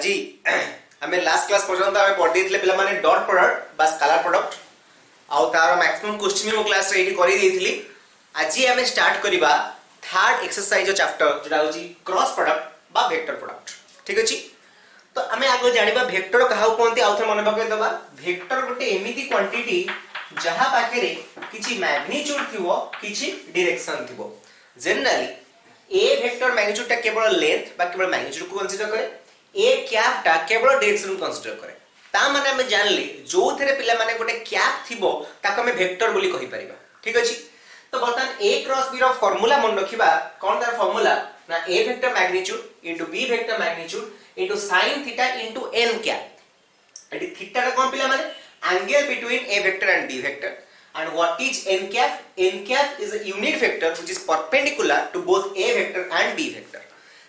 आज आम last class पर्यंत आम पढ़ी पे माने डॉट प्रोडक्ट बा स्केलर प्रोडक्ट आउ तार मैक्सिमम क्वेश्चन मो क्लास रे कर देइथिली। आज आम स्टार्ट करबा थर्ड एक्सरसाइज चैप्टर जोटा होची क्रॉस प्रोडक्ट बा वेक्टर प्रोडक्ट। ठीक अछि, तो आम आगे जानिबा वेक्टर काहाउ कोनती आउ थे मन पकई दबा। वेक्टर गोटे एमिति क्वांटिटी जहा पाखे किछि मैग्नीट्यूड थिवो किछि डायरेक्शन थिवो। जनरली ए वेक्टर मैग्नीट्यूड टा केवल लेंथ बा केवल मैग्नीट्यूड को कंसीडर करे, ए कैप टा केवल डायरेक्शन को कंसीडर करे। ता माने हम जानले जो थरे पिला माने गोटे कैप थिवो ताको हम वेक्टर बोली कहि परिबा। ठीक अछि, तो बर्तमान ए क्रॉस बी रो फार्मूला मन रखिबा। कोन तार फार्मूला ना A vector magnitude into B vector magnitude into sin theta into n cap. एटी थीटा का कोन पिला माने angle between a vector and b vector, and what is n cap? N cap is a unit vector which is perpendicular to both a vector and b vector.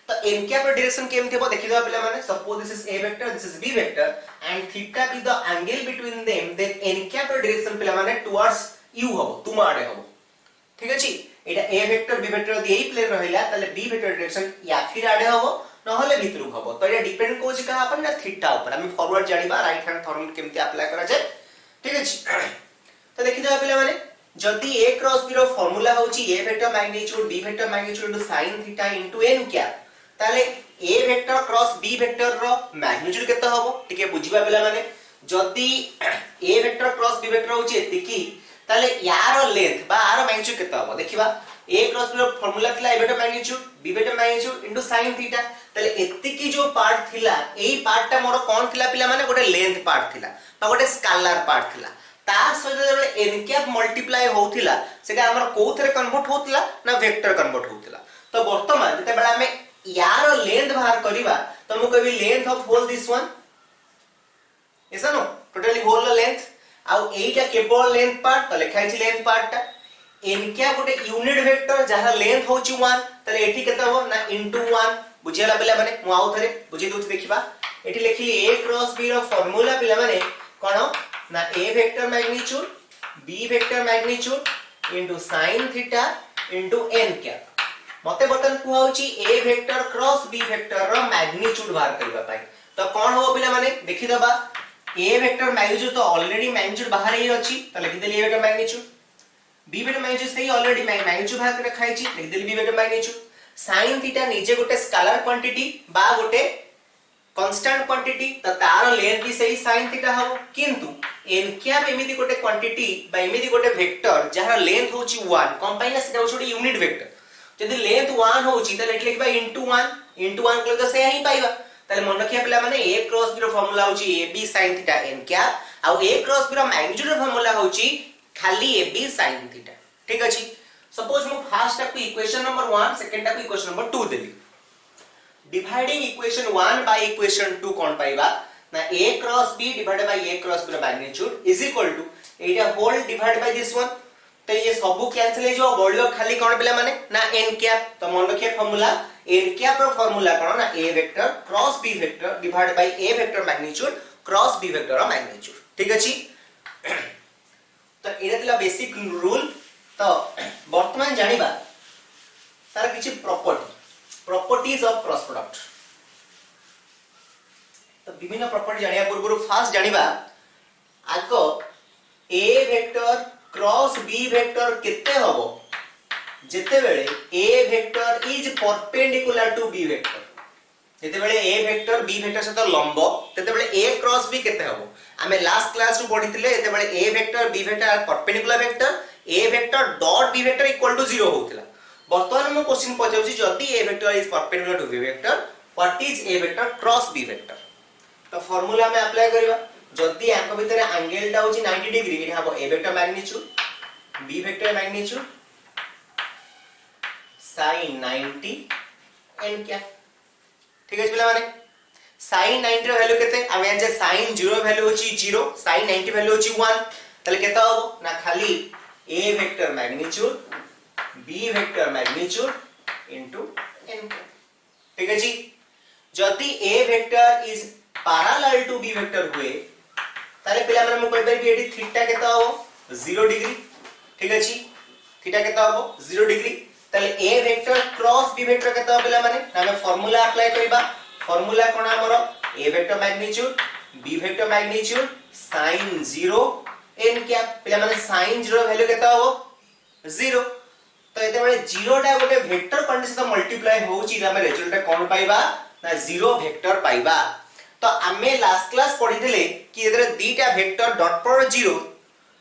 तो n cap ର direction केम थेबो देखि दबा पिला माने। suppose this is a vector, this is b vector and theta be the angle between them, then n cap ର direction पिला माने towards u हबो, तुम आडे हबो। ठीक अछि, एटा a vector b vector यदि एई प्लेन रहिला तले b vector direction या फिर आडे हबो नहले भितरु हबो। तो एटा डिपेंड कोछि का अपन ना थीटा ऊपर। हम फॉरवर्ड जानिबा राइट हैंड फॉर्मूला केमति अप्लाई करा जाय। ठीक अछि, तो देखि दबा पिला माने जदि a क्रॉस b रो फार्मूला होछि a vector magnitude b vector magnitude into sin theta into n cap, ताले a vector cross b vector रो मैग्नीट्यूड केते हबो टिके बुझिबा पिला माने। जदि a vector cross b vector होछि एतिकी, ताले यार लेंथ बा आर मैग्नीट्यूड केते हबो देखिबा। a क्रॉस b रो फार्मूला थिला a vector magnitude b vector magnitude into sin theta, ताले एतिकी जो पार्ट थिला एई पार्ट टा मोर कोन थिला पिला माने गोटे लेंथ पार्ट थिला बा गोटे स्केलर पार्ट थिला। तार सहित जब n कैप मल्टीप्लाई होउथिला सेटा हमर कोथरे कन्वर्ट होउथिला ना वेक्टर कन्वर्ट होउथिला। तो वर्तमान जते बेला हमें यार लेंथ बाहर करिबा तो हम कहबी length of whole this one ऐसा नो टोटली होल लेंथ आउ एटा केवल लेंथ पार्ट तो लिखाइ छि लेंथ पार्ट टा। n कैप गोटे यूनिट वेक्टर जहां लेंथ होउछि 1 तले एठी केता हो ना इनटू 1 बुझियाला पिला माने। मु आउ थरे बुझि दोछि देखिबा। एठी लिखिली a क्रॉस b रो फार्मूला पिला माने कोन ना a vector magnitude b vector magnitude into sin theta into n cap. मते बटन कुआ होची a vector cross b vector रो मैग्नीट्यूड बाहर करबा पाई। तो कोन हो पिला माने देखि दबा a वेक्टर मैग्नीट्यूड तो ऑलरेडी मैग्नीट्यूड बाहर ही अछि तो लिखि देली a vector magnitude, b vector magnitude सही ऑलरेडी मैग्नीट्यूड बाहर कर रखाई छी लिखि देली b vector magnitude. sin theta नीचे गोटे स्केलर क्वांटिटी बा गोटे कांस्टेंट क्वांटिटी तो तार लेंथ भी सही sin थीटा हबो, किंतु n कैप एमिति गोटे क्वांटिटी बा एमिति गोटे वेक्टर जहां लेंथ होची 1 कंपाइना सेटा होची यूनिट वेक्टर। यदि लेंथ 1 होची त लेट लिखबा इनटू 1 कले तो से ही पाइबा। ताले मन रखिया पिला माने a क्रॉस b रो फार्मूला होची ab sin theta n cap आ a क्रॉस b रो मैग्नीट्यूड रो फार्मूला होची खाली ab sin थीटा। ठीक अछि, सपोज मु फर्स्ट टा को इक्वेशन नंबर 1 सेकंड टा को इक्वेशन नंबर 2 देली। डिवाइडिंग इक्वेशन 1 बाय इक्वेशन 2 कोन पाइबा ना a cross b divided by a cross b रो मैग्नीट्यूड इज इक्वल टू एटा whole divide by this one. तो ये सब कैंसिल हो जो बळियो खाली कोन पिला माने ना n कैप। तो मन रखिए फार्मूला n कैप रो फार्मूला कोन ना a vector cross b vector divided by a vector magnitude cross b vector रो मैग्नीट्यूड। ठीक अछि, तो एटा दिला बेसिक रूल। तो वर्तमान जानिबा तार किछि प्रॉपर्टीज ऑफ क्रॉस प्रोडक्ट। तो विभिन्न प्रॉपर्टी जानिया पूर्व फास्ट जानिबा आगो a vector cross b vector केते हबो जेते बेले a vector is perpendicular to b vector. जेते बेले a वेक्टर b वेक्टर सहित लंब तेते बेले a क्रॉस b केते हबो। हमें लास्ट क्लास रू पढिथिले जेते बेले a vector b vector perpendicular vector a vector dot b vector equal to 0 होतिला। वर्तमान हम क्वेश्चन पचाउछि जदि a vector is perpendicular to b vector what is a vector cross b vector. तो फार्मूला में अप्लाई करिवा। जदि आंक भीतर एंगल टा होछि 90 डिग्री इहा हबो a vector magnitude b vector magnitude sin 90 n cap. ठीक है पिला माने sin 90 रो वैल्यू केते हम जान जे sin 0 वैल्यू होछि 0 sin 90 वैल्यू होछि 1 तले केता हबो ना खाली a vector magnitude b vector magnitude into n cap. ठीक है जी, जदि a vector is parallel to b vector हुए ताले पिला माने हम कहि परबी एठी थीटा केता हो 0 डिग्री। ठीक अछि, थीटा केता हो 0 डिग्री ताले a vector cross b vector केता हो पिला माने हम फार्मूला अप्लाई करबा। फार्मूला कोन हमरो A vector magnitude B vector magnitude sin 0 n cap पिला माने sin 0 वैल्यू केता हो 0 तो एते बेले 0 टा गोटे वेक्टर कंडीशन तो मल्टीप्लाई होउची हम रिजल्ट कोन पाइबा ना 0 वेक्टर पाइबा तो आमे लास्ट क्लास पढिथिले कि एतरे दीटा वेक्टर डॉट प्रोडक्ट 0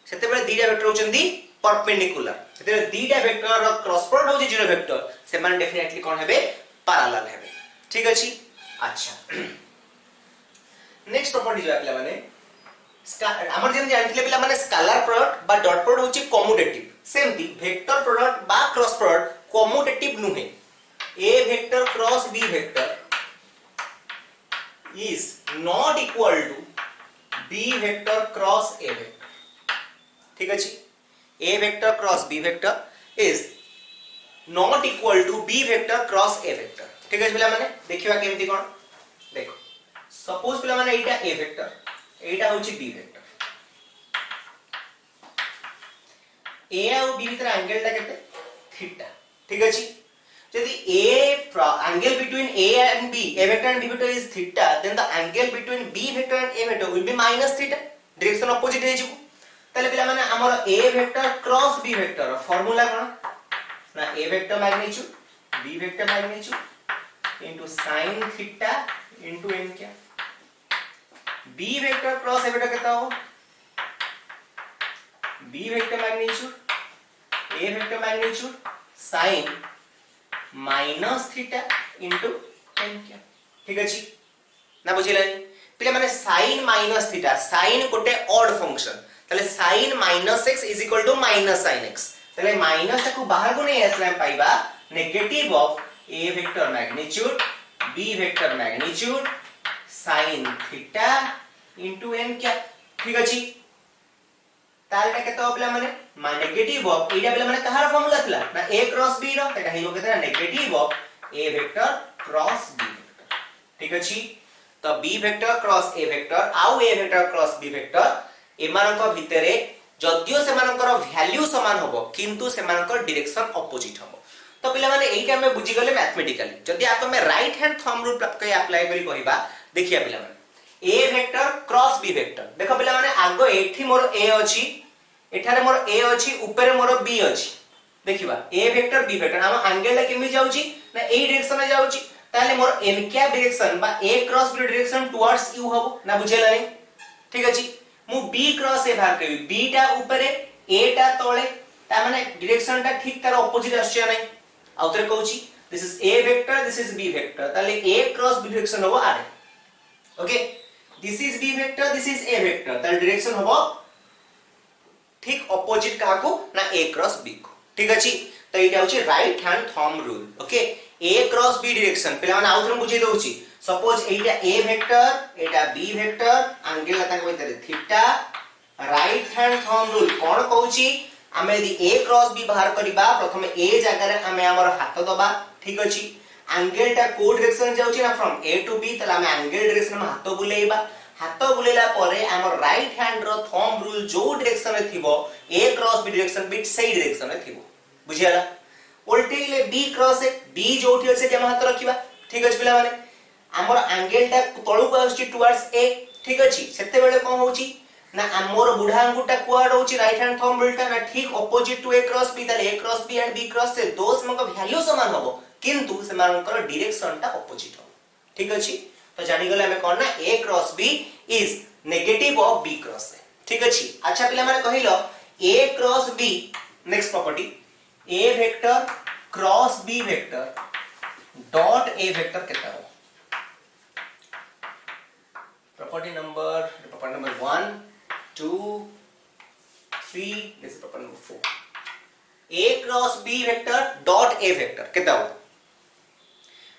सेते बेले दीटा वेक्टर होचंदी परपेंडिकुलर सेते बेले दीटा वेक्टर रो क्रॉस प्रोडक्ट होची 0 वेक्टर से माने डेफिनेटली कोन हेबे पैरेलल हेबे ठीक अछि अच्छा नेक्स्ट प्रॉपर्टी जो पिला माने हमर जेम जानथिले पिला माने स्केलर प्रोडक्ट बा डॉट प्रोडक्ट होची कम्यूटेटिव सेमती वेक्टर प्रोडक्ट बा क्रॉस प्रोडक्ट कम्यूटेटिव नुहे a vector cross b vector is not equal to b vector cross a vector ठीक अछि a vector cross b vector is not equal to b vector cross a vector ठीक अछि पिला माने देखिबा केमती कोन देखो सपोज पिला माने एटा a vector एटा होची b vector a और b भीतर एंगल ता केते थीटा ठीक अछि यदि angle between a and b a vector and b vector is theta then the angle between b vector and a vector will be minus theta direction opposite हे जिवो तले पिला माने हमर a vector cross b vector formula कोन ना a vector magnitude b vector magnitude into sin theta into n क्या b vector cross a vector कितना हो b vector magnitude a vector magnitude sin minus theta into n क्या ठीक अछि ना बुझिलानी पिले माने sin माइनस थीटा sin गोटे ऑड फंक्शन तले sin माइनस x is equal to minus sin x तले माइनस को बाहर को नहीं आसला पाइबा negative of a vector magnitude b vector magnitude sin theta into n क्या ठीक अछि तालटा केतो पिला माने नेगेटिव ऑफ एटा पिला माने कहार फार्मूला थिला ना a क्रॉस b रो एटा हेलो केतना negative of a vector cross b vector ठीक अछि तो b vector cross a vector आउ a vector cross b vector एमानक भितरे जदियो सेमानकर वैल्यू समान होबो किंतु सेमानकर डायरेक्शन अपोजिट होबो तो पिला माने एटा हम बुझी गले मैथमेटिकली जदि आप में राइट हैंड थंब रूल के अप्लाई करी कहबा देखिया पिला माने a vector cross b vector देखो पिला माने आगो एठी मोर a अछि एठारे मोर a अछि ऊपर मोर b अछि देखिबा a वेक्टर b वेक्टर हम एंगल ला केमि जाउची ना ए डायरेक्शन में जाउची ताले मोर n कैप डायरेक्शन बा a cross b direction towards u हबो ना बुझेला नै ठीक अछि मु b क्रॉस a बाहर करबी b टा ऊपर a टा तळे ता माने डायरेक्शन टा ठीक तार ऑपोजिट आछिया नै आउतरे कहूची this is a vector this is b vector ताले a क्रॉस b डायरेक्शन हबो आरे okay this is b vector this is a vector ताले डायरेक्शन हबो ठीक ऑपोजिट का को ना a क्रॉस b को ठीक अछि तो एटा होची right hand thumb rule okay a cross b direction पिला माने आउथरम बुझै दउची सपोज एटा a वेक्टर एटा b वेक्टर एंगल लता को भीतर theta right hand thumb rule कोन कहूची हमें यदि a क्रॉस b बाहर करबा प्रथमे a जगह रे हमें हमर हाथ दबा ठीक अछि एंगल टा को डायरेक्शन जाउची ना फ्रॉम a टू b तला हमें एंगल डायरेक्शन में हाथ बुलेइबा हाथ बुलेला परे हमर राइट हैंड रो थंब रूल जो डायरेक्शन रे थिबो a cross b direction bit सही डायरेक्शन रे थिबो बुझियाला उल्टेले b क्रॉस b जोठी अछि जे हम हाथ रखिबा ठीक अछि पिला माने हमर एंगल टा तळु को आछि टुवर्ड्स a ठीक अछि सेते बेले कोन होउची ना हमर बुढा अंगुटा कुआड होउची राइट हैंड थंब रूल टा ना ठीक opposite to a cross b ताले a क्रॉस b एंड b क्रॉस से दोस मक वैल्यू समान होबो किंतु से मानकर डायरेक्शन टा ऑपोजिट हो ठीक अछि तो जानि गले हमें कोन ना a cross b is negative of b cross a ठीक अछि अच्छा पिला माने कहिलो a cross b next property a vector cross b vector dot a vector केता हो property number 1 2 3 this property number 4 a cross b vector dot a vector केता हो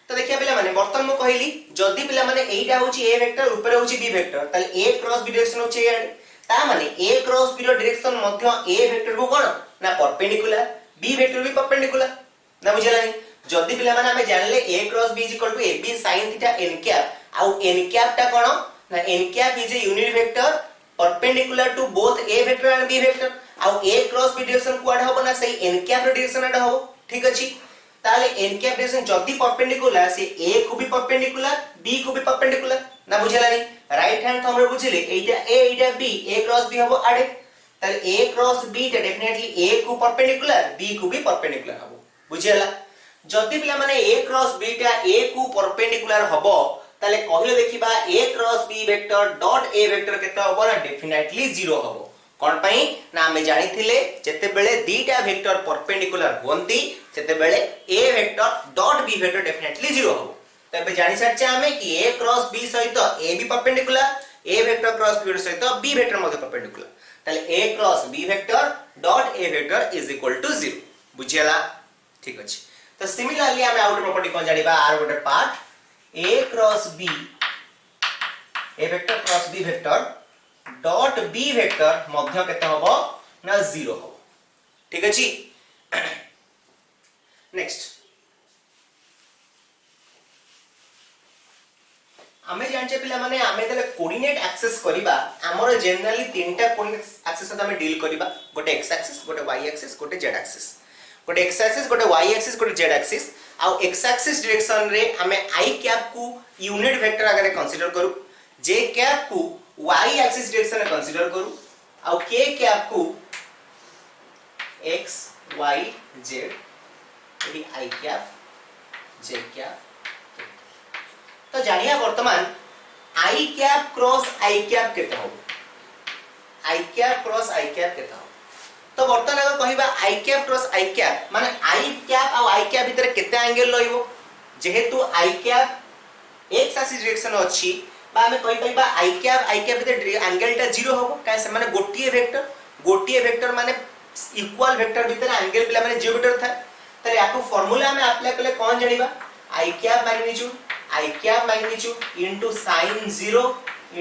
तो देखिया पिला माने बर्तन मु कहिली जदी पिला माने एटा होची a वेक्टर ऊपर होची b वेक्टर ताले a क्रॉस b डायरेक्शन होची एडे ता माने a क्रॉस b रो डायरेक्शन मध्य a वेक्टर को कोन ना परपेंडिकुलर b वेक्टर भी परपेंडिकुलर ना बुझलानी जदी पिला माने हमें जानले a cross b ab sin theta n cap आउ n कैप ता कोन ना n cap is a unit vector perpendicular to both a vector and b vector आउ a cross b direction code होबो ना सही n कैप रो direction एडा हो ठीक अछि ताले n कैप डायरेक्शन जदी परपेंडिकुलर से a को भी परपेंडिकुलर b को भी परपेंडिकुलर ना बुझेलानी राइट हैंड थंब रे बुझिले एटा a Etah b a cross b हबो आडे ताले a क्रॉस b ता डेफिनेटली a को परपेंडिकुलर b को भी परपेंडिकुलर हबो बुझियला जदी पिला माने a क्रॉस b ता a को परपेंडिकुलर हबो ताले कहिले देखिबा a cross b vector dot a vector केता हबो ना डेफिनेटली 0 हबो कोन पई ना हमें जानि थिले जते बेले दीटा वेक्टर परपेंडिकुलर होंती सेते बेले a vector dot b vector definitely 0 हबो तबे जानि सच्चे हमें कि a क्रॉस b सहित a भी perpendicular a vector cross b सहित b वेक्टर मध्ये परपेंडिकुलर ताले a cross b vector dot a vector is equal to 0 बुझियला ठीक अछि तो सिमिलरली हमें आउटर प्रॉपर्टी कोन जानिबा आर गोटे part a cross b a vector cross b vector dot b vector मध्य केते हबो ना 0 हबो ठीक अछि नेक्स्ट हमें जानचे पिला माने हमें तले कोऑर्डिनेट एक्सेस करिबा हमर जनरली तीनटा कोऑर्डिनेट एक्सेस सहित हमें डील करिबा गोटे x एक्सिस गोटे y एक्सिस गोटे z एक्सिस गोटे x एक्सिस गोटे y एक्सिस गोटे z एक्सिस आ x एक्सिस डायरेक्शन रे हमें i कैप को यूनिट वेक्टर आगे कंसीडर करू j कैप को y एक्सिस डायरेक्शन रे कंसीडर करू आ k कैप को x y z एडी i कैप j कैप तो जानिया वर्तमान i cap cross i cap केते हो i cap cross i cap केते हो तो वर्तमान अगर कहिबा i cap cross i cap माने i कैप आ i कैप भीतर केते एंगल लइबो जेहेतु i cap x axis direction अछि बा हमें कहि परिबा i कैप भीतर एंगल ता 0 होबो काहे से माने गोटिए वेक्टर माने इक्वल वेक्टर भीतर एंगल पिला माने 0 वेक्टर था त याको फार्मूला में अप्लाई करले कोन जानिबा i cap magnitude into sin 0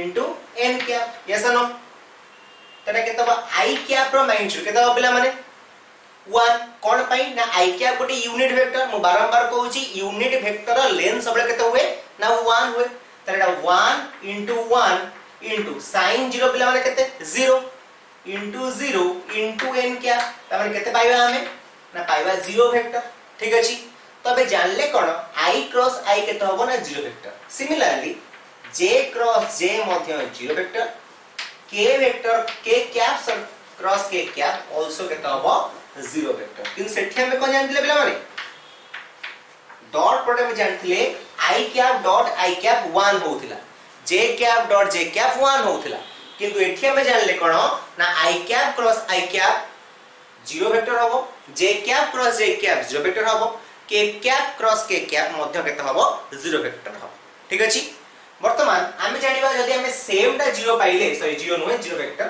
into n cap yes no तने केतो i कैप रो मैग्नीट्यूड केतो पिला माने 1 कोन पई ना i कैप गोटे यूनिट वेक्टर मु बारंबार कहूची यूनिट वेक्टर लेंथ सबले केतो हुए ना 1 हुए तरेडा 1 इनटू 1 इनटू sin 0 पिला माने केते 0 इनटू 0 इनटू n कैप त माने केते पाइबा हमें ना पाइबा 0 वेक्टर ठीक अछि तबे जानले कोन i क्रॉस i केते होबो ना 0 vector similarly j cross j मध्य 0 vector k vector k cap cross k cap also केते होबो 0 वेक्टर किन सेठी हमें कोन जानथिले पिला माने डॉट प्रोडक्ट में जानथिले i cap dot i cap 1 होथिला j cap dot j cap 1 होथिला किंतु एठी हमें जानले कोन ना i cap cross i cap 0 vector होबो j cap cross j cap 0 vector होबो k cap cross k cap मध्य केते हबो 0 वेक्टर हबो ठीक अछि वर्तमान हम जानिबा जदि हम सेम टा 0 पाइले सॉरी 0 नुहे 0 वेक्टर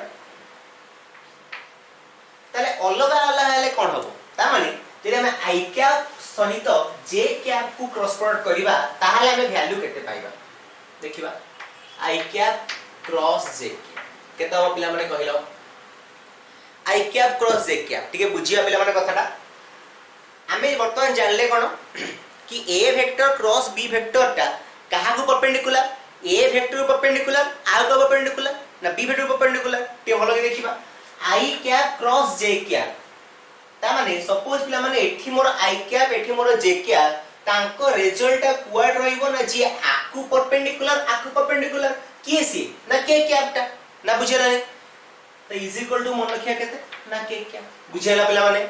ताले अलग अलग हेले कोन हबो ता माने जदि हम i कैप सहित j कैप को क्रॉस प्रोडक्ट करिबा ताहाले हम वैल्यू केते पाइबा देखिबा i कैप क्रॉस j केते हबो पिला माने कहिलो i cap cross j cap ठीक है बुझिया पिला माने कथाटा हमें वर्तमान जानले कोन कि a vector cross b vector ता कहा को परपेंडिकुलर a वेक्टर परपेंडिकुलर आ को परपेंडिकुलर ना b वेक्टर परपेंडिकुलर ते भलो के देखिबा i cap cross j cap ता माने सपोज पिला माने एठी मोर i कैप एठी मोर j कैप तांको रिजल्ट क्वाड रहइबो ना जे आकु परपेंडिकुलर की सी ना k कैप ता ना बुझेला तो इज इक्वल टू मन रखिया केते ना k कैप बुझेला पिला माने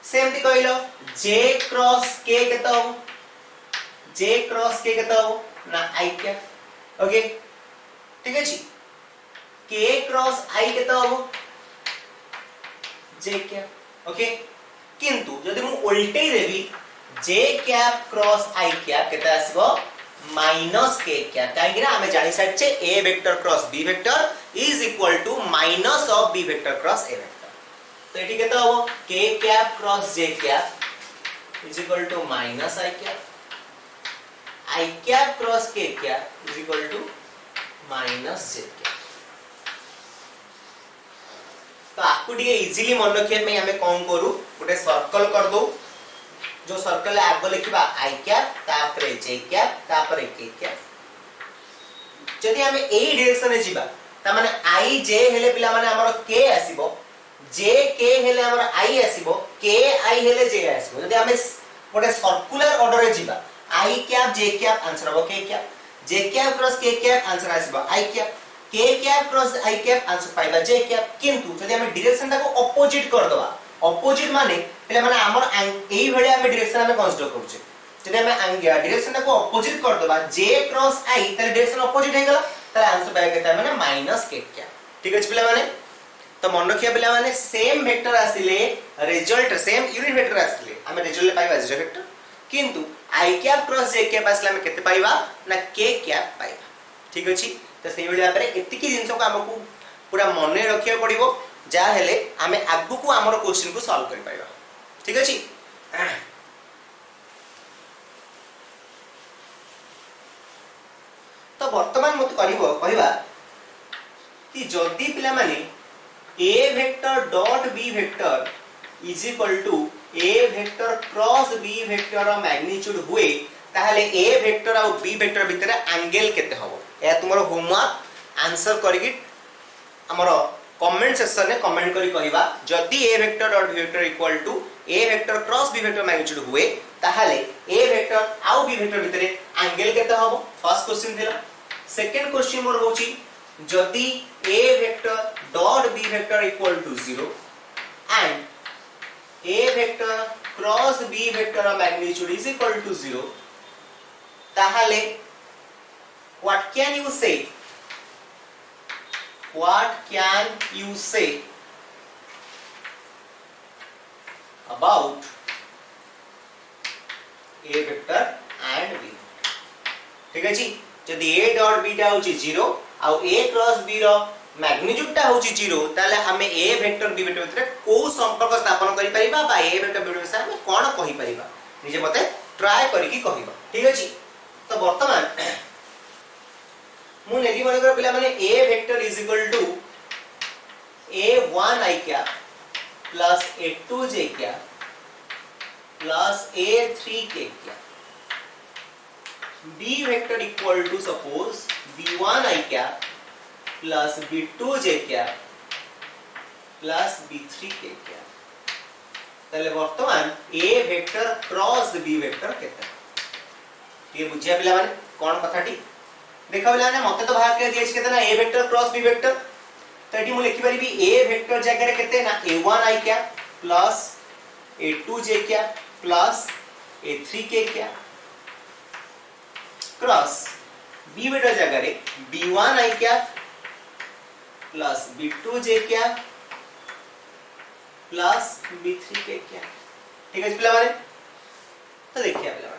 सेम ती कहिलो j क्रॉस k केतो j क्रॉस k केतो ना i कैप ओके ठीक अछि k क्रॉस i केतो j कैप ओके किंतु जदि मु उल्टे देबी j cap cross i cap केता आसीबो माइनस k कैप काहे ना हमें जानि सच्चे a vector cross b vector is equal to minus of b vector cross a vector तो एठी केता हो k cap cross j cap is equal to minus i cap cross k cap is equal to minus j cap तो आपको दिए easily मन रखिए में हमें कौन करू गोटे सर्कल कर दो जो सर्कल आगे लिखिबा i कैप तापरे j कैप तापरे k कैप जदी हमें ए डायरेक्शन में जीबा ता माने i j हेले पिला माने हमर k आसीबो j k हेले हमर i आसीबो k i हेले j आसीबो जदी हमें गोटे सर्कुलर ऑर्डर रे जीवा आई कैप जे कैप आंसर हो के कैप जे कैप क्रॉस के कैप आंसर आसीबा आई कैप के कैप क्रॉस आई कैप आंसर पाइबा जे कैप किंतु जदि हम डायरेक्शन को ऑपोजिट कर दवा ऑपोजिट माने पहले माने हमर एई भले हम डायरेक्शन हम कंसीडर करछे जदि हम डायरेक्शन को ऑपोजिट कर दवा जे क्रॉस आई तले डायरेक्शन ऑपोजिट हे गला तले आंसर पाइबा केता माने माइनस के कैप ठीक अछि पिला माने तो मन रखिया पिला माने सेम वेक्टर आसिले रिजल्ट सेम यूनिट वेक्टर आसिले हम रिजल्ट पाइबा जीरो वेक्टर किंतु i cap cross j cap आसला हम केते पाइबा ना के कैप पाइबा ठीक अछि तो सेही बेला पर एतिकी जिंस को हमकु पूरा मने रखिया पड़िबो जा हेले हमें आगु को हमर क्वेश्चन को सॉल्व कर पाइबा ठीक अछि तो वर्तमान मत करिवो कहबा कि जदी पिला माने a vector dot b vector is equal to a vector cross b vector रो मैग्नीट्यूड हुए ताहले a वेक्टर और b वेक्टर भितर एंगल केते हबो या तुमरो होमवर्क आंसर करिकि हमरो कमेंट सेक्शन में कमेंट करी कहबा जदी a vector dot b vector equal to a vector cross b vector magnitude हुए ताहले a वेक्टर और b वेक्टर भितर एंगल केते हबो फर्स्ट क्वेश्चन दिला सेकंड क्वेश्चन मोर होची जदी a vector dot b vector equal to 0 and a vector cross b vector magnitude is equal to 0 ताहले what can you say about a vector and b ठीक है जी जदी a डॉट b टा होची 0 आ a क्रॉस b रो magnitude टा होची 0 ताले हमें a वेक्टर b वेक्टर भितर को संपर्क स्थापन करि परिबा बा a वेक्टर b वेक्टर हम कोन कहि परिबा निजे मते ट्राई करि कि कहिबा ठीक अछि तो वर्तमान मु नेली मनकर पिला माने a vector is equal to a1 i क्या प्लस a2 j क्या प्लस a3 k क्या b vector equal to suppose b1 i क्या प्लस b2 j क्या प्लस b3 k क्या तले वर्तमान a vector cross b vector केते ये बुझिया पिला माने कोन कथाटी देखा पिला ने मते तो बाहर के दिएछ केते ना a vector cross b vector तो एटी मु लिखि परिबी a वेक्टर जगह रे केते ना a1 i क्या प्लस a2 j क्या प्लस a3 k क्या क्रॉस b वेक्टर जगह रे b1 i क्या प्लस b2 j क्या प्लस b3 k क्या ठीक है पिला माने तो देखिए पिला माने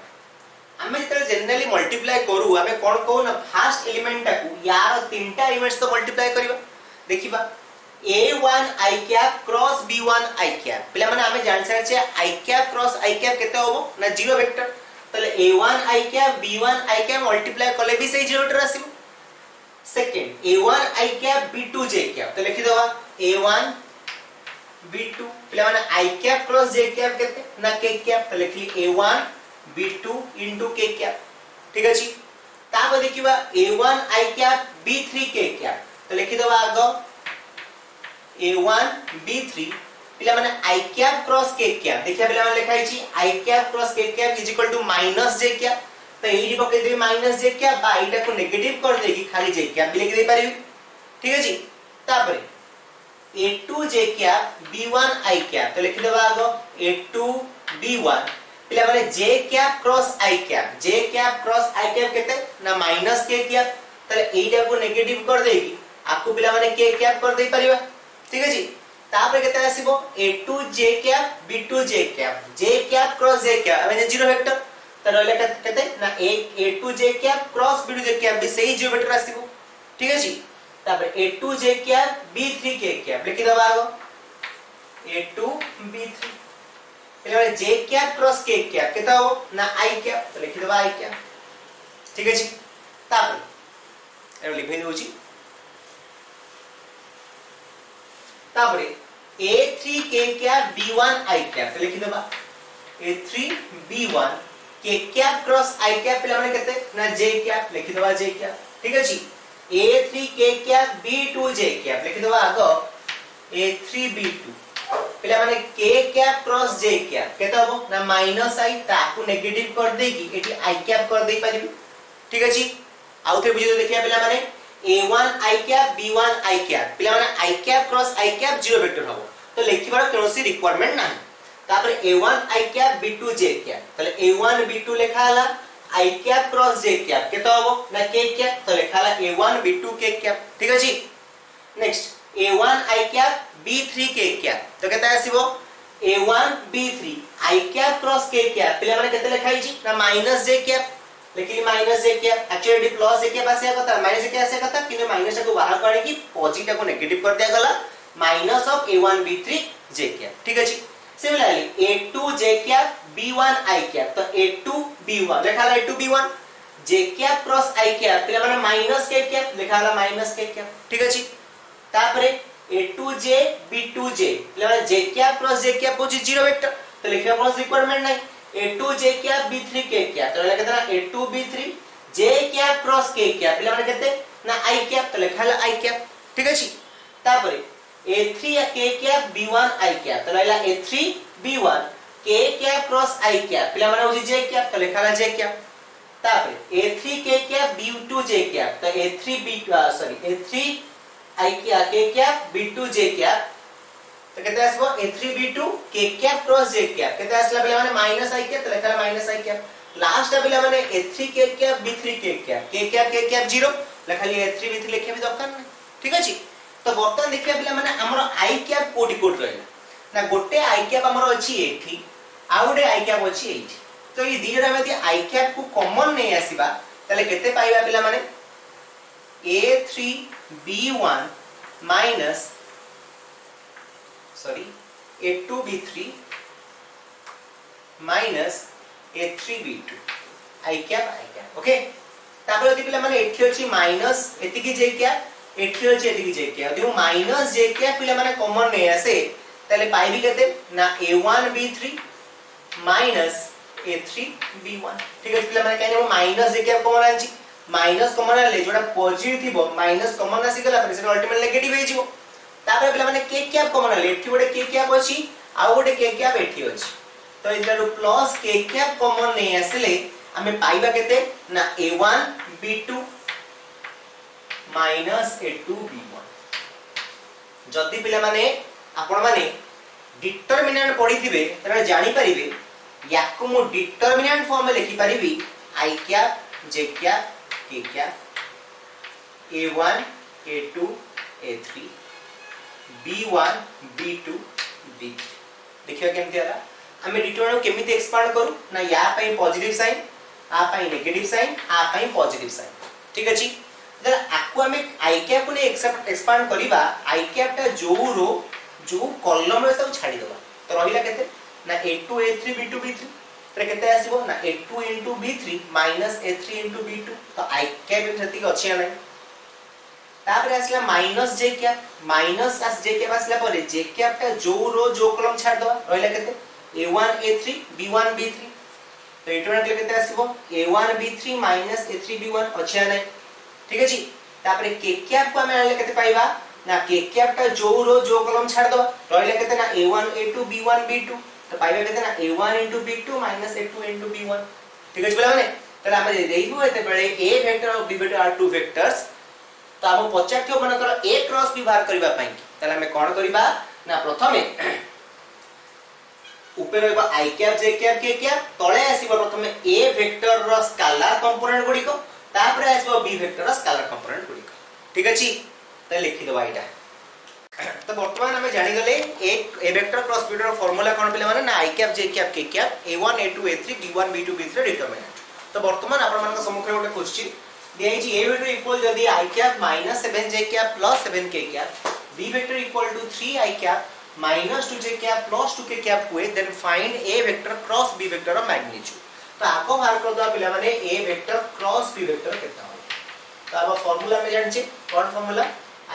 हमें जतरे जनरली मल्टीप्लाई करू हमें कोन को ना फर्स्ट एलिमेंट टा को यार तीनटा एलिमेंट्स तो मल्टीप्लाई करबा देखिबा a1 i cap cross b1 i cap पिला माने हमें जान सके छे i cap cross i cap केते होबो ना जीरो वेक्टर तले a1 i cap b1 i cap multiply करले भी सही जीरो वेक्टर आसीबो second a1 i cap b2 j cap तो लिखि दवा a1 b2 पिला माने i cap cross j cap केते ना k कैप तो लिखि a1 b2 k कैप ठीक अछि ताब देखिबा a1 i cap b3 k cap तो लिखि दवा आगो a1 b3 पिला माने i cap cross k cap देखिया पिला माने लिखाई छी i cap cross k cap is equal to minus j cap तो एही पके देबी माइनस j कैप बा एटा को नेगेटिव कर देगी खाली j कैप भी लिख दे पारिबी ठीक अछि तापरे a2 j cap b1 i cap तो लिखि देबा आगो a2 b1 पिला माने j cap cross i cap j cap cross i cap केते ना माइनस k कैप तले एटा को नेगेटिव कर देगी आपको पिला माने k कैप कर दे परिबा ठीक अछि तापर केते आसीबो a2 j cap b2 j cap cross j cap अबे जीरो वेक्टर त रहले केते ना a2 j cap cross b2 j cap भी सही जीरो वेक्टर आसीबो ठीक अछि तापर a2 j cap b3 k cap लिखि दबा आगो a2 b3 पिला j cap cross k cap केता हो ना i कैप तो लिखि दबा i कैप ठीक अछि तापर एरो लिखि देउची तापरे a3 k cap b1 i cap तो लिखि दबा a3 b1 k cap cross i cap पिला माने केते ना j कैप लिखि दबा j कैप ठीक अछि a3 k cap b2 j cap लिखि दबा आगो a3 b2 पिला माने k cap cross j cap केते हबो ना माइनस i ताकू नेगेटिव कर दे की एठी i कैप कर दे पारिबी ठीक अछि आउ थे बुझियो देखिया पिला माने a1 i cap b1 i cap पिला माने i cap cross i cap zero vector हबो तो लिखिबार कोनोसी रिक्वायरमेंट नाही तापर a1 i cap b2 j cap तले a1 b2 लेखा हला i cap cross j cap केते हबो ना k कैप तो लेखा हला a1 b2 k कैप ठीक अछि next a1 i cap b3 k cap तो केते आसीबो a1 b3 i cap cross k cap पिला माने केते लेखाई छी ना माइनस j कैप लिखिली minus j cap actually plus j cap आसे कथा माइनस j कैप आसे कथा किंतु माइनस को बाहर काढे की पॉजिटिव को नेगेटिव कर दिया गला minus of a1 b3 j cap ठीक अछि similarly a2 j cap b1 i cap तो a2 b1 लेखा ला a2 b1 j cap cross i cap पिला माने माइनस k कैप लेखा ला माइनस k कैप ठीक अछि तापरे a2j b2j मतलब j cap cross j cap होची जीरो वेक्टर तो लिखिया कोन रिक्वायरमेंट नहीं a2j cap b3 k cap तो लेखा ना a2 b3 j cap cross k cap मतलब माने केते ना i कैप तो लेखा ला i कैप ठीक अछि तापरे a3 या k cap b1 i cap तो लेला a3 b1 k cap cross i cap मतलब माने होची j कैप तो लेखा ला j कैप तापरे a3 k cap b2 j cap तो a3 b sorry a3 i k cap b2 j cap तो केते आसबो a3 b2 k cap cross j cap केते आसला बेला माने माइनस i कैप तो लेखा माइनस i कैप लास्ट बेला माने a3 k cap b3 k cap 0 लेखाली a3 b3 लेखे भी दरकार नै ठीक अछि तो बर्तन देखिया बेला माने हमरो i कैप कोडी कोड रहला ना गोटे i कैप हमरो अछि एठी आ गोटे i कैप अछि एठी तो ई दिजरा में i कैप को कॉमन नै आसीबा तले केते पाइबा बेला माने a3 b1 minus sorry a2 b3 minus a3 b2 i cap okay तापर यदि पिला माने एठी अछि माइनस एति की j कैप एठी अछि एति की j कैप यदि माइनस j कैप पिला माने कॉमन नै आसे तले पाइबी केते ना a1 b3 minus a3 b1 ठीक अछि पिला माने काहे माइनस j कैप कॉमन आछि माइनस कॉमन ले जोटा पॉजिटिव थिबो माइनस कॉमन आसी गला पर से अल्टीमेट नेगेटिव हे जिवो तापर पिला माने k कैप कॉमन ले एठी गोटे k कैप अछि आ गोटे k कैप एठी अछि तो इधर प्लस k कैप कॉमन नै आसले हमें पाइबा केते ना a1 b2 minus a2 b1 जदी पिला माने आपण माने डिटरमिनेंट पढी थिबे तरे जानि परिबे याकु मु डिटरमिनेंट फॉर्म में लिखि परिबी i cap j cap k cap a1 a2 a3 b1 b2 b3 देखियो केमति आला हमें डिटरमिनेंट केमिति एक्सपांड करू ना या पई पॉजिटिव साइन आ पई नेगेटिव साइन आ पई पॉजिटिव साइन ठीक अछि जरा आकु हमें i कैप को एक्सपांड करिबा i कैप ता जो रो जो कॉलम रे सब छाडी देबा तो रहिला केते ना a2 a3 b2 b3 तो केते आसीबो ना a2 * b3 - a3 * b2 तो i कैप एथति अछि नै तापर आसला minus j cap minus as j cap आसला परे j कैप ता जो रो जो कॉलम छाड दवा रहिला केते a1 a3 b1 b3 तो इटोना केते आसीबो a1 b3 - a3 b1 अछि नै ठीक अछि तापर k कैप को हम आले केते पाइबा ना k कैप ता जो रो जो कॉलम छाड दवा रहिला केते ना a1 a2 b1 b2 तो पाइबा केते ना a1 * b2 - a2 * b1 ठीक अछि बोला माने तले हम देइबो एते बेले a वेक्टर और b vector are two vectors तो हम पचाठ्य मन कर a क्रॉस b बाहर करबा पई तले हम कोन करबा ना प्रथमे ऊपर रहबा i cap j cap k cap तळे आसीबो प्रथमे a वेक्टर रो स्केलर कंपोनेंट गुडी को तापर आसीबो b वेक्टर रो स्केलर कंपोनेंट गुडी को ठीक अछि त लिखि दबा इटा तो वर्तमान हमें जानि गले एक a vector cross b vector formula कोन पिले माने ना i cap j cap k cap a1 a2 a3 b1 b2 b3 determinant तो वर्तमान आपण मन सम्मुख गोटे क्वेश्चन दिया छि a वेक्टर इक्वल यदि i cap -7j cap + 7k cap b vector equal to 3i cap -2j cap + 2k cap हुए then find a vector cross b vector रो मैग्नीट्यूड तो आको बाहर कर दो पिला माने a vector cross b vector केता हो तो अब फार्मूला में जान छि कोन formula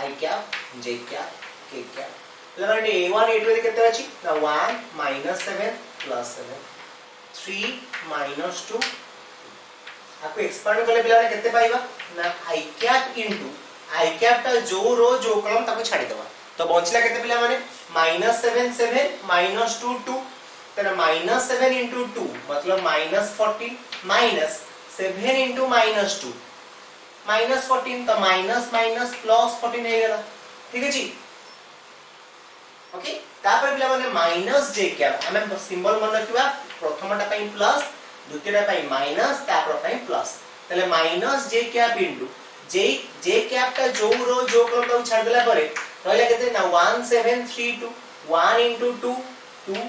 i cap j cap k cap पिला माने a1 a2 केते अछि ना 1 - 7 + 7 3 - 2 आपको एक्सपांड करले पिला ने केते पाइबा ना i कैप * i कैप ता जो रो जो कॉलम ताको छाडी देबा तो बंचला केते पिला माने -7 7 -2 2 तेना -7 into 2 मतलब -14 माइनस 7 into -2 -14 तो माइनस माइनस प्लस 14 हे गेला ठीक है जी ओके तापर पिला माने माइनस j कैप हमें सिंबल मन रखिबा प्रथमटा पई प्लस द्वितीयटा पई माइनस तापर पई प्लस तले minus j cap into j cap का जो रो जो क्रम को छाड़ देला परे रहला केते ना 1732 1 into 2 2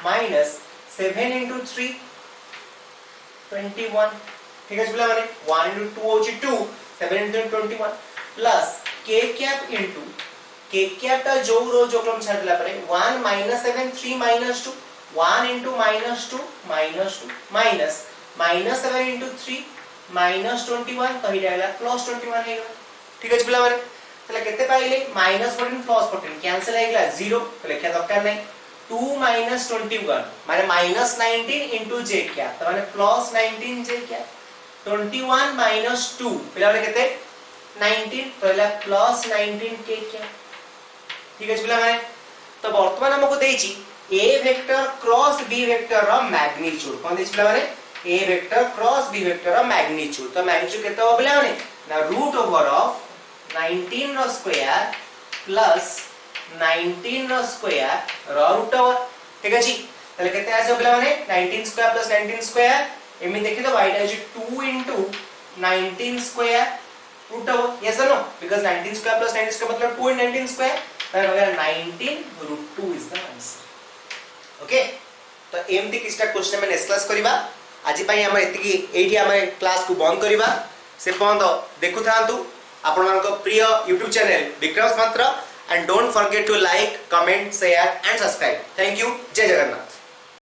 minus 7 into 3 21 ठीक है पिला माने 1 into 2 होची 2 7 into 21 plus k cap into k cap का जो रो जो क्रम छाड़ देला परे 1 minus 7 3 minus 2 1 into -2 minus -7 into 3 -21 तो ही रहला +21 हे ठीक है पिला माने तले केते पाइले -14 +14 कैंसिल हे गेला 0 तो लिखा दरकार नहीं 2 minus 21 माने -19 into j कैप तो माने +19 j कैप 21 minus 2 पिला माने केते 19 तो हैला +19 k कैप ठीक है पिला माने तो वर्तमान हमको देछि a vector cross b vector रो मैग्नीट्यूड कोन देछि पिला माने a vector cross b vector रो मैग्नीट्यूड तो मैग्नीट्यूड केते हो पिला माने ना रूट ओवर ऑफ 19 रो स्क्वायर प्लस 19 रो स्क्वायर रो रूट ओवर ठीक है जी तले केते आसे पिला माने 19 स्क्वायर प्लस 19 स्क्वायर एमि देखि तो y is 2 into 19 square root over yes और no because 19 square plus 19 square मतलब 2 into 19 स्क्वायर तो अगर 19 root 2 is the answer okay तो एमती किछटा क्वेश्चन में डिस्कस करबा आज पई हम एतिकी एठी हम क्लास को बंद करबा से पॉइंट देखु थांतु आपण मानको प्रिय YouTube चैनल विक्रम मात्र and don't forget to like comment share and subscribe thank you जय जगन्नाथ।